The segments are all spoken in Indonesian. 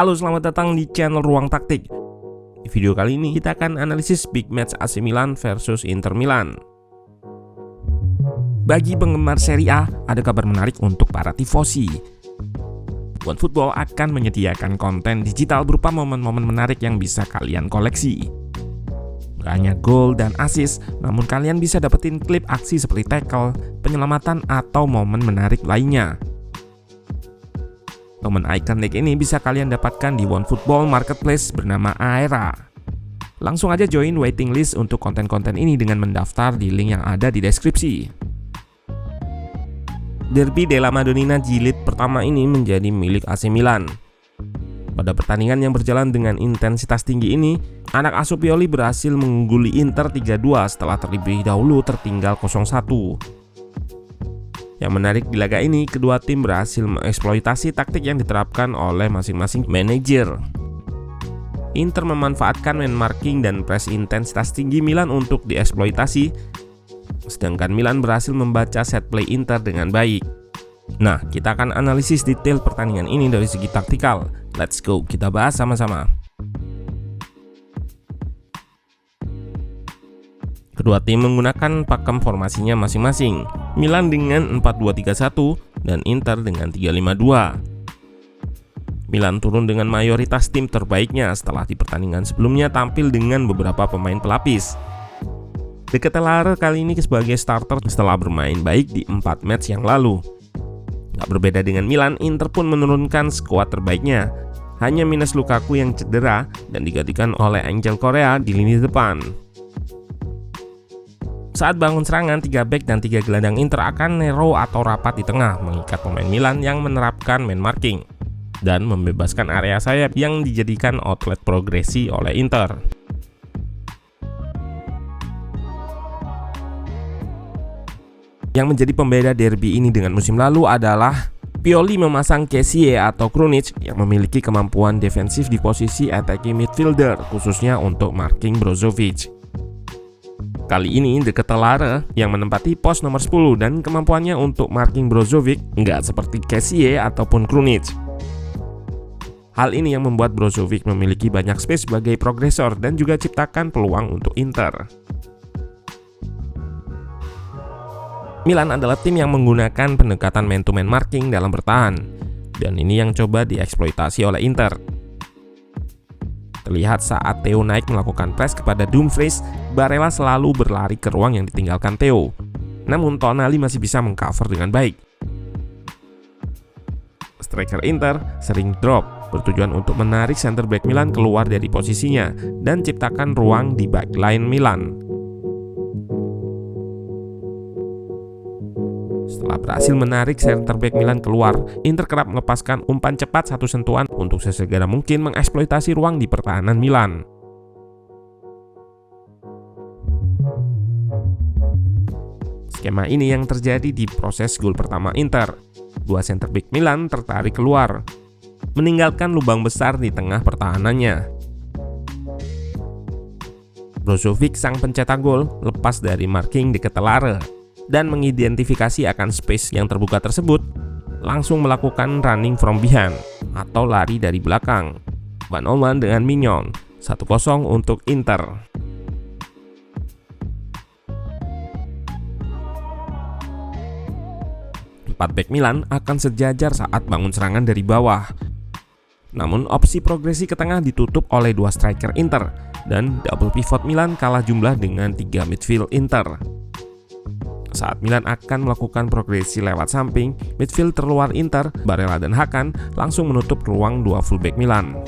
Halo, selamat datang di channel Ruang Taktik. Di video kali ini kita akan analisis big match AC Milan versus Inter Milan. Bagi penggemar Serie A, ada kabar menarik untuk para tifosi. OneFootball akan menyediakan konten digital berupa momen-momen menarik yang bisa kalian koleksi. Gak hanya gol dan assist, namun kalian bisa dapetin klip aksi seperti tackle, penyelamatan, atau momen menarik lainnya. Momen ikonik ini bisa kalian dapatkan di OneFootball Marketplace bernama Aera. Langsung aja join waiting list untuk konten-konten ini dengan mendaftar di link yang ada di deskripsi. Derby della Madonnina jilid pertama ini menjadi milik AC Milan. Pada pertandingan yang berjalan dengan intensitas tinggi ini, anak asuh Pioli berhasil mengungguli Inter 3-2 setelah terlebih dahulu tertinggal 0-1. Yang menarik di laga ini, kedua tim berhasil mengeksploitasi taktik yang diterapkan oleh masing-masing manajer. Inter memanfaatkan man marking dan press intensitas tinggi Milan untuk dieksploitasi, sedangkan Milan berhasil membaca set play Inter dengan baik. Nah, kita akan analisis detail pertandingan ini dari segi taktikal. Let's go, kita bahas sama-sama. Kedua tim menggunakan pakem formasinya masing-masing. Milan dengan 4-2-3-1 dan Inter dengan 3-5-2. Milan turun dengan mayoritas tim terbaiknya setelah di pertandingan sebelumnya tampil dengan beberapa pemain pelapis. De Ketelaere kali ini sebagai starter setelah bermain baik di 4 match yang lalu. Gak berbeda dengan Milan, Inter pun menurunkan skuad terbaiknya. Hanya minus Lukaku yang cedera dan digantikan oleh Angel Correa di lini depan. Saat bangun serangan, 3 bek dan 3 gelandang Inter akan narrow atau rapat di tengah, mengikat pemain Milan yang menerapkan man marking dan membebaskan area sayap yang dijadikan outlet progresi oleh Inter. Yang menjadi pembeda derby ini dengan musim lalu adalah Pioli memasang Kessie atau Krunic yang memiliki kemampuan defensif di posisi attacking midfielder, khususnya untuk marking Brozovic. Kali ini De Ketelaere yang menempati pos nomor 10 dan kemampuannya untuk marking Brozovic nggak seperti Kessie ataupun Krunic. Hal ini yang membuat Brozovic memiliki banyak space sebagai progresor dan juga ciptakan peluang untuk Inter. Milan adalah tim yang menggunakan pendekatan man-to-man marking dalam bertahan, dan ini yang coba dieksploitasi oleh Inter. Terlihat saat Theo naik melakukan press kepada Dumfries, Barella selalu berlari ke ruang yang ditinggalkan Theo. Namun Tonali masih bisa mengcover dengan baik. Striker Inter sering drop, bertujuan untuk menarik center back Milan keluar dari posisinya dan ciptakan ruang di backline Milan. Setelah berhasil menarik center back Milan keluar, Inter kerap melepaskan umpan cepat satu sentuhan untuk sesegera mungkin mengeksploitasi ruang di pertahanan Milan. Skema ini yang terjadi di proses gol pertama Inter. Dua center back Milan tertarik keluar, meninggalkan lubang besar di tengah pertahanannya. Brozovic, sang pencetak gol, lepas dari marking De Ketelaere dan mengidentifikasi akan space yang terbuka tersebut, langsung melakukan running from behind atau lari dari belakang. One-on-one dengan Mignon, 1-0 untuk Inter. Empat bek Milan akan sejajar saat bangun serangan dari bawah. Namun opsi progresi ke tengah ditutup oleh dua striker Inter dan double pivot Milan kalah jumlah dengan 3 midfield Inter. Saat Milan akan melakukan progresi lewat samping, midfield terluar Inter, Barella dan Hakan langsung menutup ruang dua fullback Milan.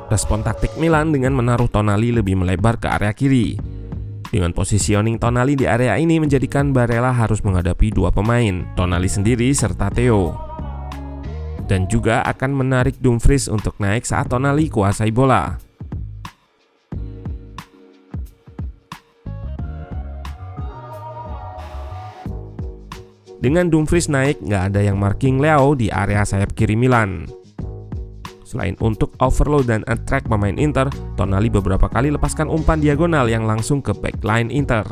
Respon taktik Milan dengan menaruh Tonali lebih melebar ke area kiri. Dengan positioning Tonali di area ini menjadikan Barella harus menghadapi dua pemain, Tonali sendiri serta Theo. Dan juga akan menarik Dumfries untuk naik saat Tonali kuasai bola. Dengan Dumfries naik, nggak ada yang marking Leo di area sayap kiri Milan. Selain untuk overload dan attract pemain Inter, Tonali beberapa kali lepaskan umpan diagonal yang langsung ke backline Inter.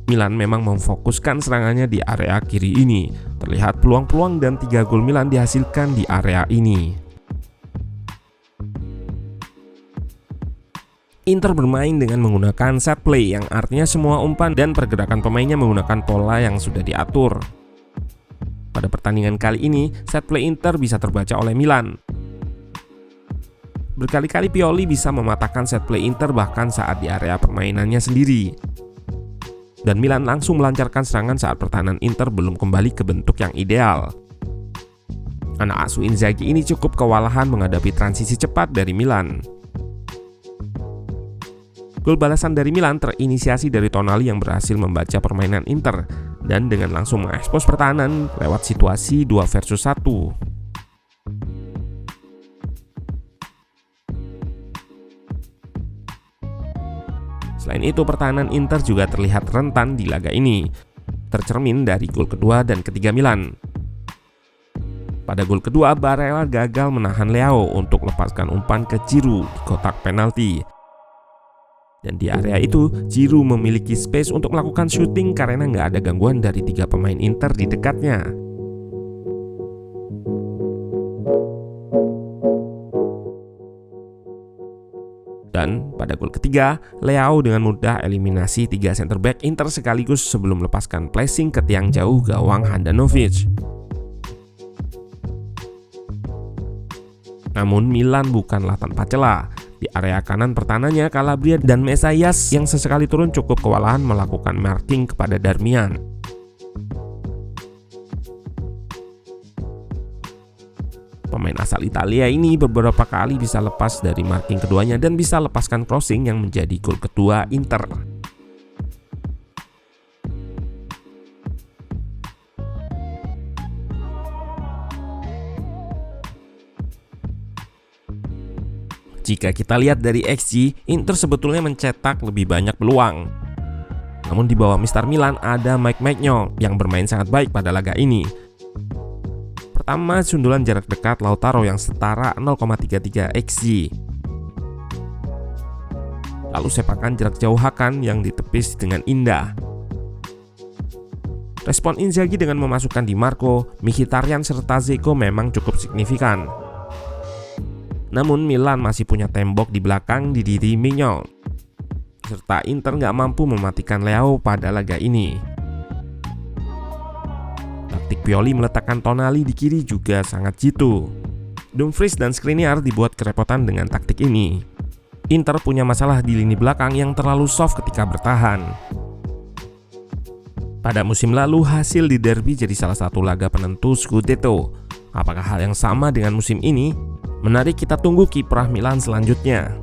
Milan memang memfokuskan serangannya di area kiri ini. Terlihat peluang-peluang dan 3 gol Milan dihasilkan di area ini. Inter bermain dengan menggunakan set play, yang artinya semua umpan dan pergerakan pemainnya menggunakan pola yang sudah diatur. Pada pertandingan kali ini, set play Inter bisa terbaca oleh Milan. Berkali-kali Pioli bisa mematahkan set play Inter bahkan saat di area permainannya sendiri. Dan Milan langsung melancarkan serangan saat pertahanan Inter belum kembali ke bentuk yang ideal. Anak asuh Inzaghi ini cukup kewalahan menghadapi transisi cepat dari Milan. Gol balasan dari Milan terinisiasi dari Tonali yang berhasil membaca permainan Inter dan dengan langsung mengekspos pertahanan lewat situasi 2 versus 1. Selain itu, pertahanan Inter juga terlihat rentan di laga ini, tercermin dari gol kedua dan ketiga Milan. Pada gol kedua, Barella gagal menahan Leao untuk lepaskan umpan ke Giroud di kotak penalti. Dan di area itu, Giroud memiliki space untuk melakukan shooting karena nggak ada gangguan dari 3 pemain Inter di dekatnya. Dan pada gol ketiga, Leao dengan mudah eliminasi 3 center back Inter sekaligus sebelum melepaskan placing ke tiang jauh gawang Handanovic. Namun Milan bukanlah tanpa celah. Di area kanan pertahanannya, Calabria dan Messias yang sesekali turun cukup kewalahan melakukan marking kepada Darmian. Pemain asal Italia ini beberapa kali bisa lepas dari marking keduanya dan bisa lepaskan crossing yang menjadi gol kedua Inter. Jika kita lihat dari XG, Inter sebetulnya mencetak lebih banyak peluang. Namun di bawah Mister Milan ada Mike Maignan yang bermain sangat baik pada laga ini. Pertama, sundulan jarak dekat Lautaro yang setara 0,33 XG. Lalu sepakan jarak jauh Hakan yang ditepis dengan indah. Respon Inzaghi dengan memasukkan Di Marco, Mkhitaryan serta Dzeko memang cukup signifikan. Namun Milan masih punya tembok di belakang di diri Maignan, serta Inter nggak mampu mematikan Leao pada laga ini. Taktik Pioli meletakkan Tonali di kiri juga sangat jitu. Dumfries dan Skriniar dibuat kerepotan dengan taktik ini. Inter punya masalah di lini belakang yang terlalu soft ketika bertahan. Pada musim lalu, hasil di derby jadi salah satu laga penentu Scudetto. Apakah hal yang sama dengan musim ini? Menarik kita tunggu kiprah Milan selanjutnya.